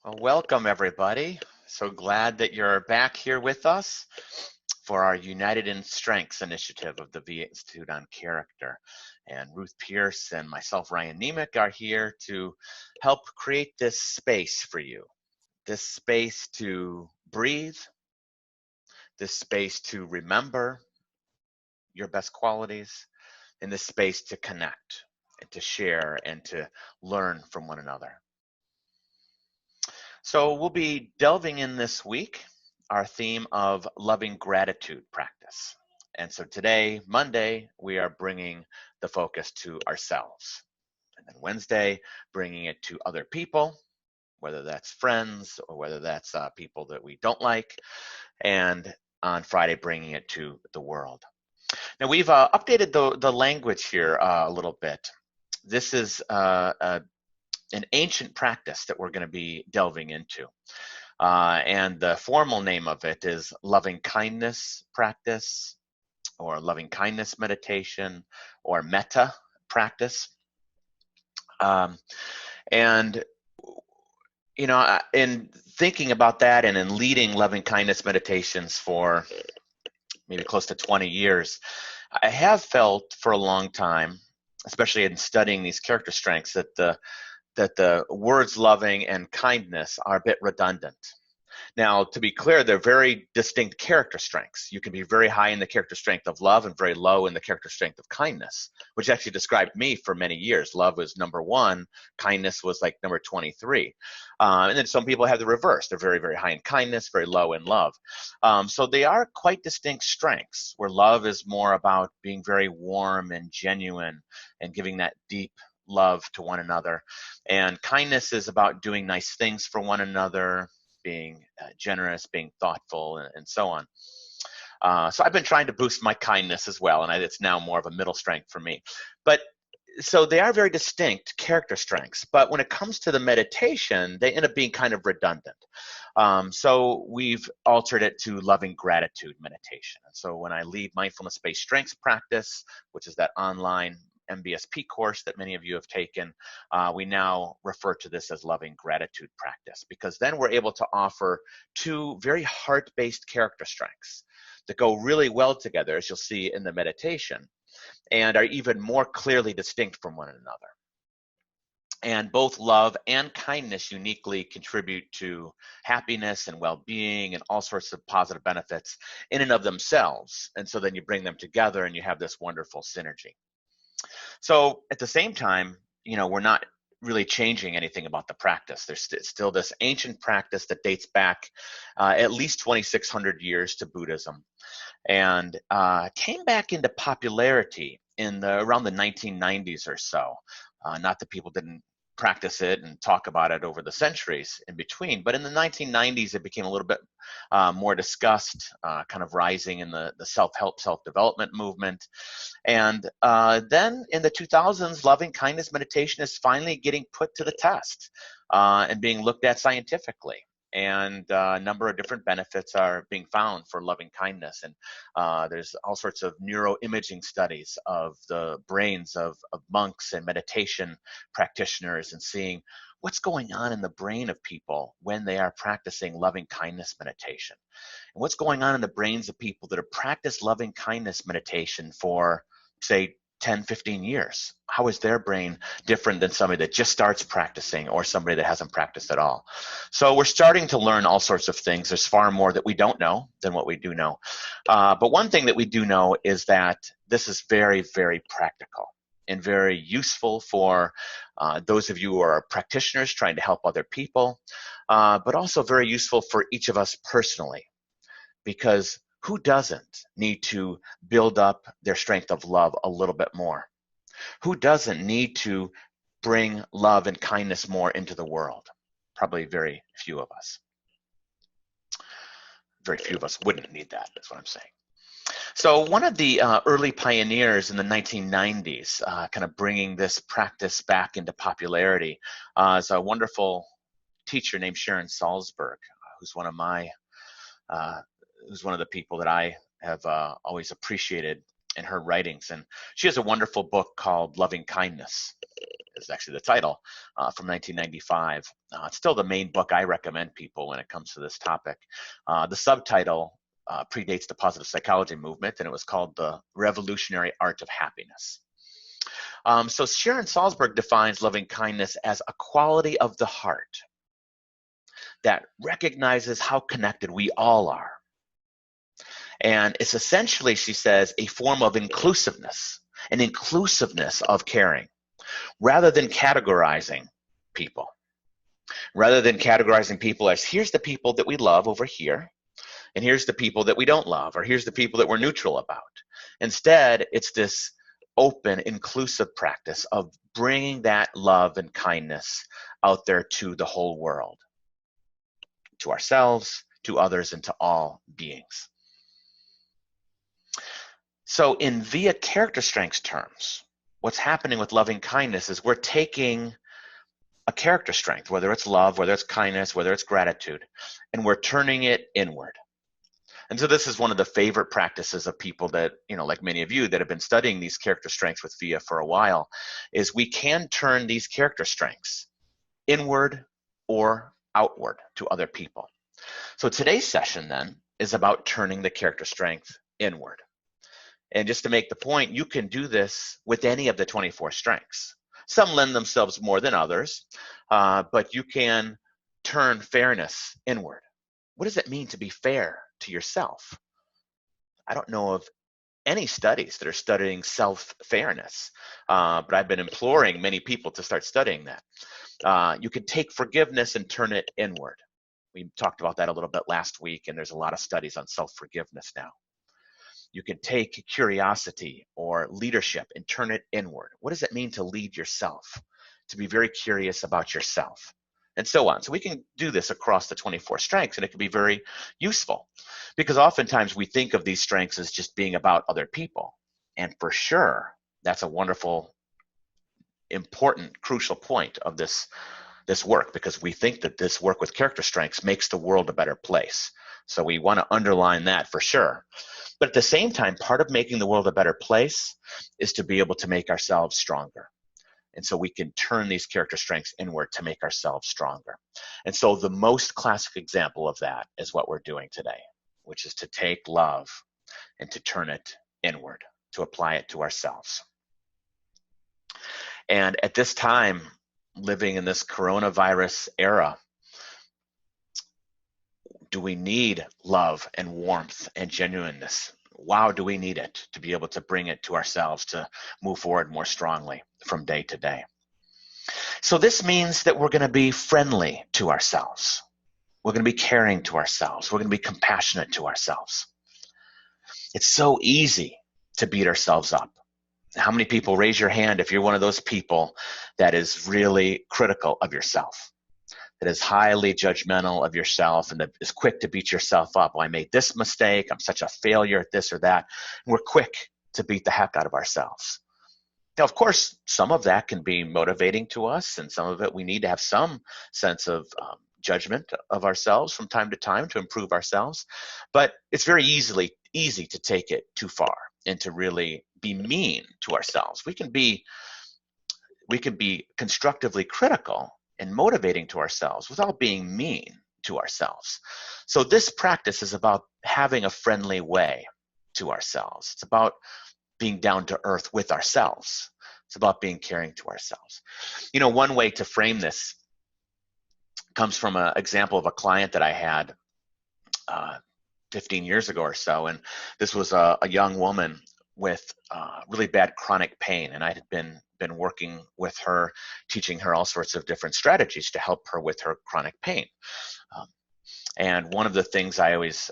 Well, welcome everybody. So glad that you're back here with us for our United in Strengths initiative of the VA Institute on Character. And Ruth Pierce and myself, Ryan Nemec, are here to help create this space for you. This space to breathe, this space to remember your best qualities, and this space to connect and to share and to learn from one another. So we'll be delving in this week our theme of loving gratitude practice. And so today, Monday, we are bringing the focus to ourselves. And then Wednesday, bringing it to other people, whether that's friends or whether that's people that we don't like. And on Friday, bringing it to the world. Now we've updated the language here a little bit. This is an ancient practice that we're going to be delving into. And the formal name of it is loving kindness practice, or loving kindness meditation, or metta practice. And you know, in thinking about that and in leading loving kindness meditations for maybe close to 20 years, I have felt for a long time, especially in studying these character strengths, that the words loving and kindness are a bit redundant. Now, to be clear, they're very distinct character strengths. You can be very high in the character strength of love and very low in the character strength of kindness, which actually described me for many years. Love was number 1, kindness was like number 23. And then some people have the reverse. They're very, very high in kindness, very low in love. So they are quite distinct strengths, where love is more about being very warm and genuine and giving that deep love to one another. And kindness is about doing nice things for one another, being generous, being thoughtful, and so on. So I've been trying to boost my kindness as well, and it's now more of a middle strength for me. But so they are very distinct character strengths, but when it comes to the meditation, they end up being kind of redundant. So we've altered it to loving gratitude meditation. And so when I lead mindfulness-based strengths practice, which is that online MBSP course that many of you have taken, we now refer to this as loving gratitude practice, because then we're able to offer 2 very heart-based character strengths that go really well together, as you'll see in the meditation, and are even more clearly distinct from one another. And both love and kindness uniquely contribute to happiness and well-being and all sorts of positive benefits in and of themselves. And so then you bring them together and you have this wonderful synergy. So at the same time, you know, we're not really changing anything about the practice. There's still this ancient practice that dates back at least 2,600 years to Buddhism, and came back into popularity in around the 1990s or so. Not that people didn't practice it and talk about it over the centuries in between, but in the 1990s it became a little bit more discussed, kind of rising in the self-help, self-development movement. And then in the 2000s, loving kindness meditation is finally getting put to the test and being looked at scientifically. And a number of different benefits are being found for loving kindness. And there's all sorts of neuroimaging studies of the brains of monks and meditation practitioners, and seeing what's going on in the brain of people when they are practicing loving kindness meditation. And what's going on in the brains of people that have practiced loving kindness meditation for, say, 10, 15 years. How is their brain different than somebody that just starts practicing or somebody that hasn't practiced at all? So we're starting to learn all sorts of things. There's far more that we don't know than what we do know. But one thing that we do know is that this is very, very practical and very useful for those of you who are practitioners trying to help other people, but also very useful for each of us personally, because who doesn't need to build up their strength of love a little bit more? Who doesn't need to bring love and kindness more into the world? Probably very few of us. Very few of us wouldn't need that, is what I'm saying. So one of the early pioneers in the 1990s, kind of bringing this practice back into popularity, is a wonderful teacher named Sharon Salzberg, who's one of the people that I have always appreciated in her writings. And she has a wonderful book called Loving Kindness. is actually the title, from 1995. It's still the main book I recommend people when it comes to this topic. The subtitle predates the positive psychology movement, and it was called The Revolutionary Art of Happiness. So Sharon Salzberg defines loving kindness as a quality of the heart that recognizes how connected we all are. And it's essentially, she says, a form of inclusiveness, an inclusiveness of caring, rather than categorizing people. Rather than categorizing people as, here's the people that we love over here, and here's the people that we don't love, or here's the people that we're neutral about. Instead, it's this open, inclusive practice of bringing that love and kindness out there to the whole world, to ourselves, to others, and to all beings. So in via character strengths terms, what's happening with loving kindness is we're taking a character strength, whether it's love, whether it's kindness, whether it's gratitude, and we're turning it inward. And so this is one of the favorite practices of people that, like many of you that have been studying these character strengths with VIA for a while, is we can turn these character strengths inward or outward to other people. So today's session then is about turning the character strength inward. And just to make the point, you can do this with any of the 24 strengths. Some lend themselves more than others, but you can turn fairness inward. What does it mean to be fair to yourself? I don't know of any studies that are studying self-fairness, but I've been imploring many people to start studying that. You can take forgiveness and turn it inward. We talked about that a little bit last week, and there's a lot of studies on self-forgiveness now. You can take curiosity or leadership and turn it inward. What does it mean to lead yourself? To be very curious about yourself, and so on. So we can do this across the 24 strengths, and it can be very useful because oftentimes we think of these strengths as just being about other people. And for sure, that's a wonderful, important, crucial point of this work, because we think that this work with character strengths makes the world a better place. So we want to underline that for sure. But at the same time, part of making the world a better place is to be able to make ourselves stronger. And so we can turn these character strengths inward to make ourselves stronger. And so the most classic example of that is what we're doing today, which is to take love and to turn it inward, to apply it to ourselves. And at this time, living in this coronavirus era, do we need love and warmth and genuineness? Wow, do we need it to be able to bring it to ourselves to move forward more strongly from day to day? So this means that we're going to be friendly to ourselves. We're going to be caring to ourselves. We're going to be compassionate to ourselves. It's so easy to beat ourselves up. How many people, raise your hand if you're one of those people that is really critical of yourself, that is highly judgmental of yourself, and that is quick to beat yourself up. Well, I made this mistake. I'm such a failure at this or that. And we're quick to beat the heck out of ourselves. Now, of course, some of that can be motivating to us, and some of it we need to have some sense of judgment of ourselves from time to time to improve ourselves. But it's very easy to take it too far and to really be mean to ourselves. We can be constructively critical and motivating to ourselves without being mean to ourselves. So this practice is about having a friendly way to ourselves. It's about being down to earth with ourselves. It's about being caring to ourselves. One way to frame this comes from an example of a client that I had 15 years ago or so. And this was a young woman with really bad chronic pain. And I had been working with her, teaching her all sorts of different strategies to help her with her chronic pain. And one of the things I always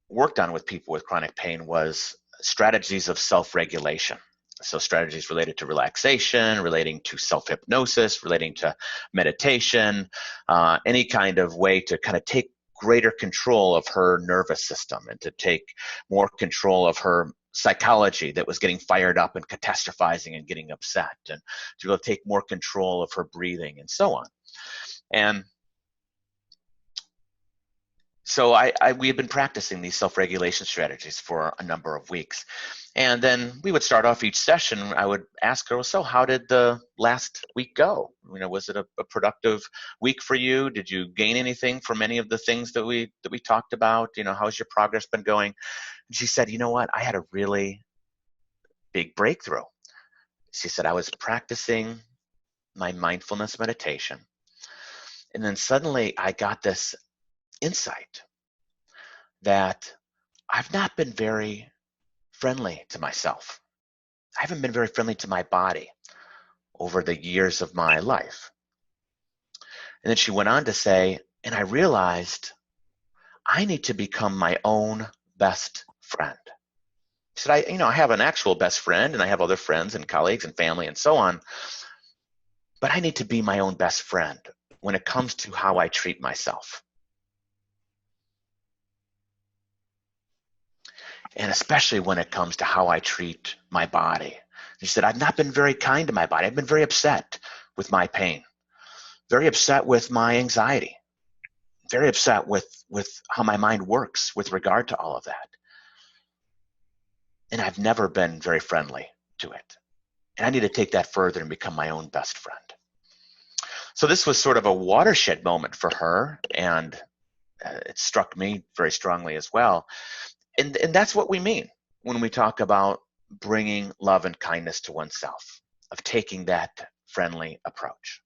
worked on with people with chronic pain was strategies of self-regulation. So strategies related to relaxation, relating to self-hypnosis, relating to meditation, any kind of way to kind of take greater control of her nervous system and to take more control of her psychology that was getting fired up and catastrophizing and getting upset, and to be able to take more control of her breathing and so on. And So we had been practicing these self-regulation strategies for a number of weeks. And then we would start off each session. I would ask her, so how did the last week go? Was it a productive week for you? Did you gain anything from any of the things that we talked about? How's your progress been going? And she said, you know what? I had a really big breakthrough. She said, I was practicing my mindfulness meditation. And then suddenly I got this insight that I've not been very friendly to myself. I haven't been very friendly to my body over the years of my life. And then she went on to say, and I realized I need to become my own best friend. She said, I have an actual best friend, and I have other friends and colleagues and family and so on, but I need to be my own best friend when it comes to how I treat myself. And especially when it comes to how I treat my body. She said, I've not been very kind to my body. I've been very upset with my pain, very upset with my anxiety, very upset with how my mind works with regard to all of that. And I've never been very friendly to it. And I need to take that further and become my own best friend. So this was sort of a watershed moment for her, and it struck me very strongly as well. And that's what we mean when we talk about bringing love and kindness to oneself, of taking that friendly approach.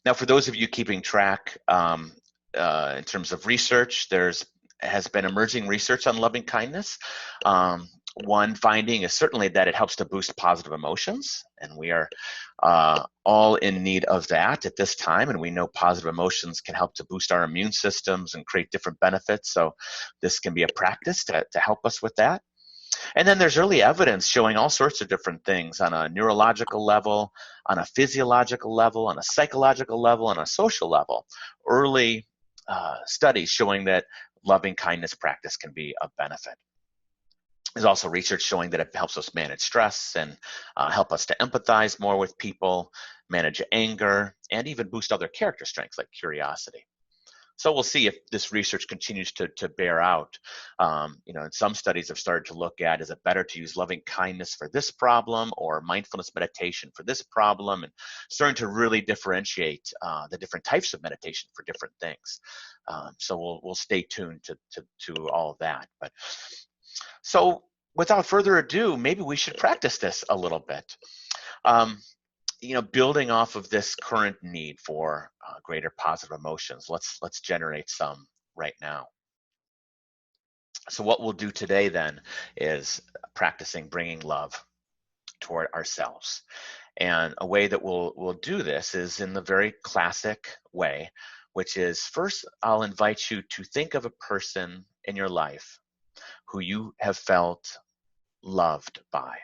Now, for those of you keeping track in terms of research, has been emerging research on loving kindness. One finding is certainly that it helps to boost positive emotions, and we are all in need of that at this time, and we know positive emotions can help to boost our immune systems and create different benefits, so this can be a practice to help us with that. And then there's early evidence showing all sorts of different things on a neurological level, on a physiological level, on a psychological level, on a social level. Early studies showing that loving kindness practice can be of benefit. There's also research showing that it helps us manage stress and help us to empathize more with people, manage anger, and even boost other character strengths like curiosity. So we'll see if this research continues to bear out. And some studies have started to look at, is it better to use loving kindness for this problem or mindfulness meditation for this problem, and starting to really differentiate the different types of meditation for different things. So we'll stay tuned to all of that. But so without further ado, maybe we should practice this a little bit. Building off of this current need for greater positive emotions, let's generate some right now. So what we'll do today then is practicing bringing love toward ourselves. And a way that we'll do this is in the very classic way, which is, first I'll invite you to think of a person in your life who you have felt loved by.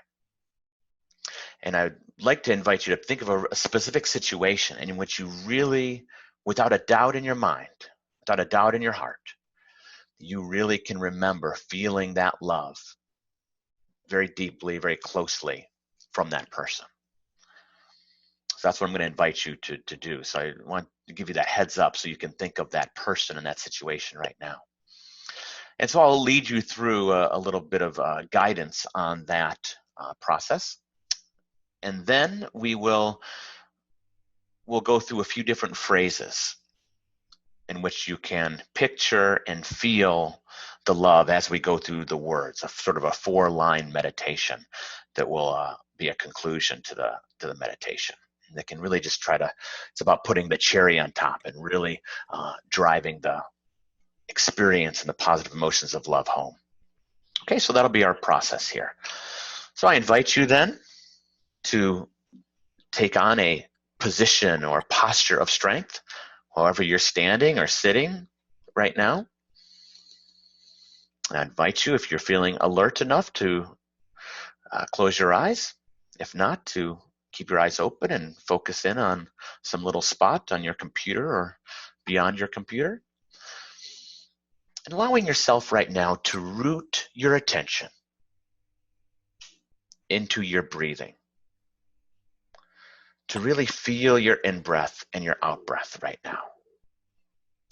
And I'd like to invite you to think of a specific situation in which you really, without a doubt in your mind, without a doubt in your heart, you really can remember feeling that love very deeply, very closely from that person. So that's what I'm going to invite you to do. So I want to give you that heads up so you can think of that person in that situation right now. And so I'll lead you through a little bit of guidance on that process. And then we'll go through a few different phrases in which you can picture and feel the love as we go through the words, a sort of a 4-line meditation that will be a conclusion to the meditation. And that can really just it's about putting the cherry on top and really driving the experience and the positive emotions of love home. Okay, so that'll be our process here. So I invite you then to take on a position or posture of strength, however you're standing or sitting right now. I invite you, if you're feeling alert enough, to close your eyes. If not, to keep your eyes open and focus in on some little spot on your computer or beyond your computer. And allowing yourself right now to root your attention into your breathing, to really feel your in-breath and your out-breath right now.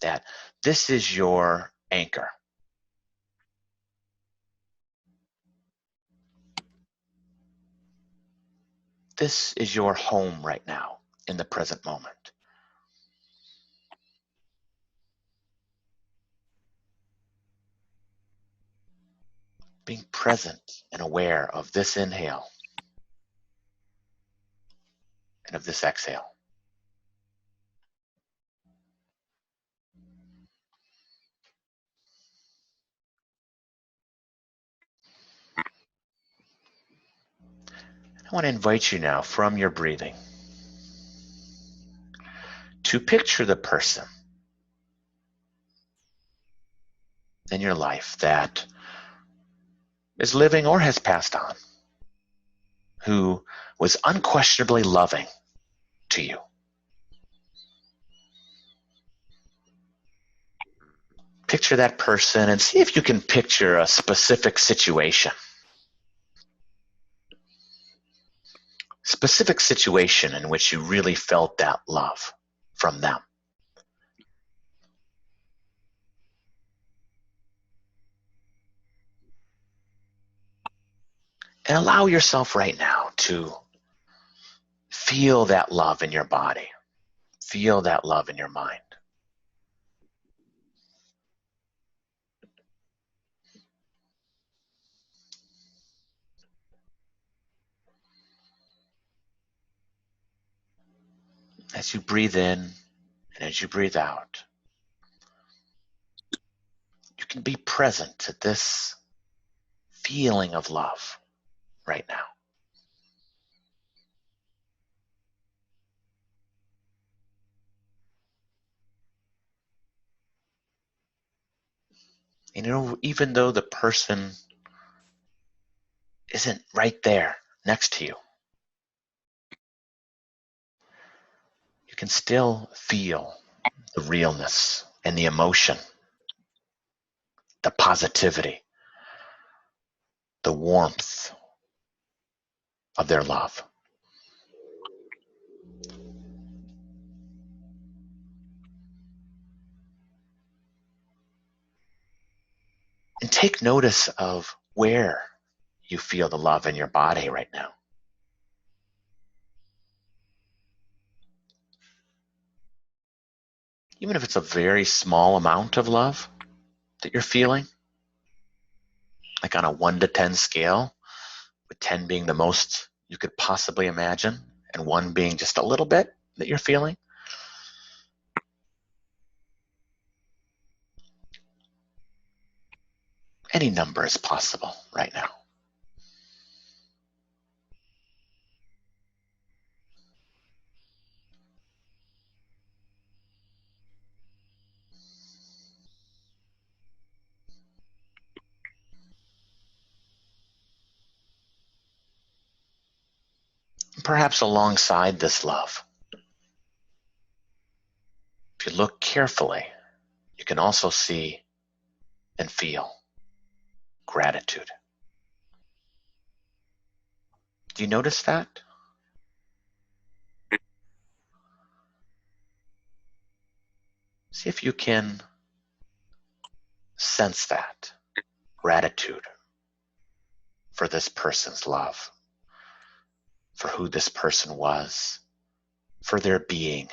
that this is your anchor. This is your home right now in the present moment. Being present and aware of this inhale and of this exhale. I want to invite you now from your breathing to picture the person in your life that is living or has passed on, who was unquestionably loving to you. Picture that person and see if you can picture a specific situation. Specific situation in which you really felt that love from them. And allow yourself right now to feel that love in your body. Feel that love in your mind. As you breathe in and as you breathe out, you can be present to this feeling of love right now. And even though the person isn't right there next to you, you can still feel the realness and the emotion, the positivity, the warmth of their love. And take notice of where you feel the love in your body right now. Even if it's a very small amount of love that you're feeling, like on a 1 to 10 scale, with 10 being the most you could possibly imagine, and 1 being just a little bit that you're feeling. Any number is possible right now. Perhaps alongside this love, if you look carefully, you can also see and feel gratitude. Do you notice that? See if you can sense that gratitude for this person's love, for who this person was, for their being.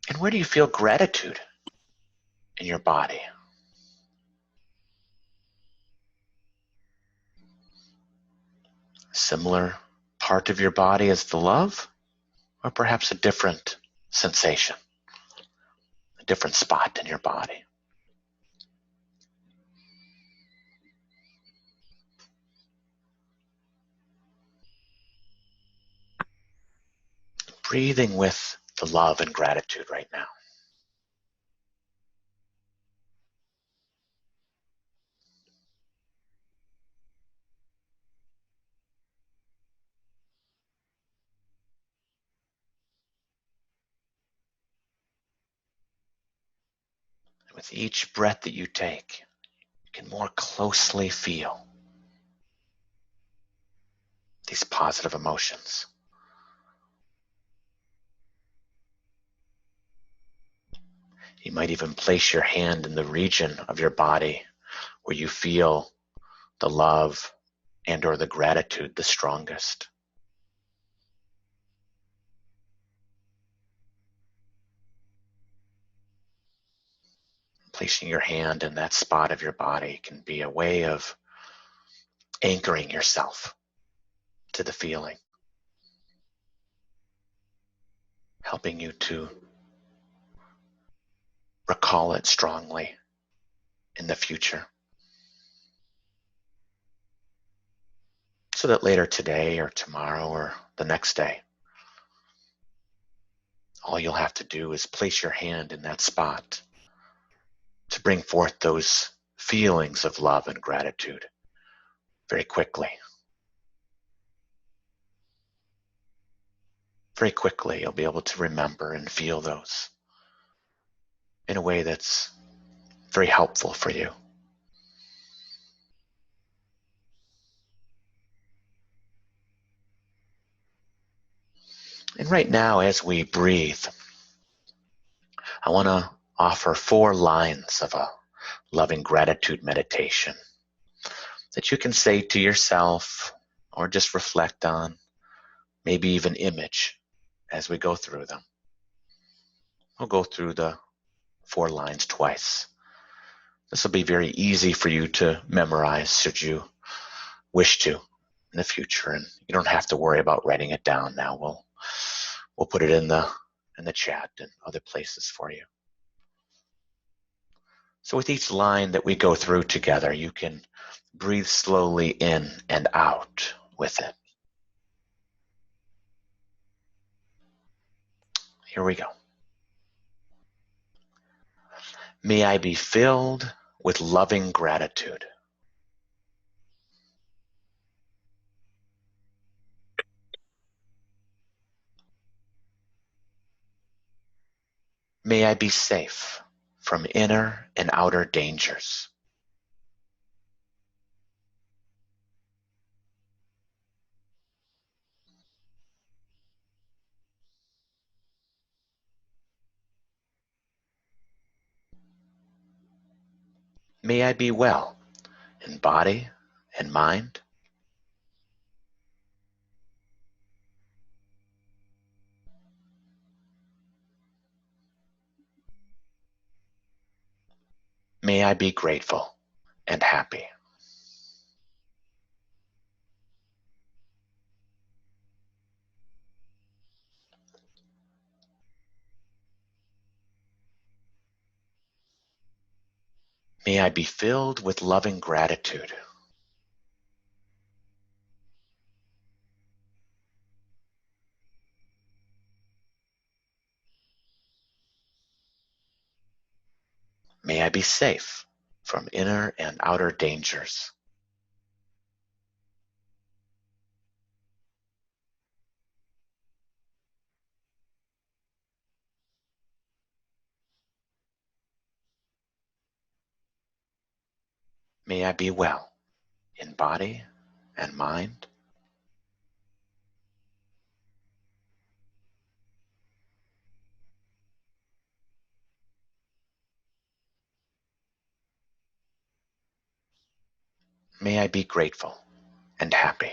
And where do you feel gratitude in your body? A similar part of your body as the love, or perhaps a different sensation, a different spot in your body. Breathing with the love and gratitude right now. And with each breath that you take, you can more closely feel these positive emotions. You might even place your hand in the region of your body where you feel the love and or the gratitude the strongest. Placing your hand in that spot of your body can be a way of anchoring yourself to the feeling, helping you to recall it strongly in the future, so that later today or tomorrow or the next day, all you'll have to do is place your hand in that spot to bring forth those feelings of love and gratitude very quickly. Very quickly, you'll be able to remember and feel those in a way that's very helpful for you. And right now, as we breathe, I want to offer 4 lines of a loving gratitude meditation that you can say to yourself or just reflect on, maybe even image as we go through them. We'll go through the 4 lines twice. This will be very easy for you to memorize should you wish to in the future, and you don't have to worry about writing it down now. We'll put it in the chat and other places for you. So with each line that we go through together, you can breathe slowly in and out with it. Here we go. May I be filled with loving gratitude. May I be safe from inner and outer dangers. May I be well in body and mind. May I be grateful and happy. May I be filled with loving gratitude. May I be safe from inner and outer dangers. May I be well in body and mind. May I be grateful and happy.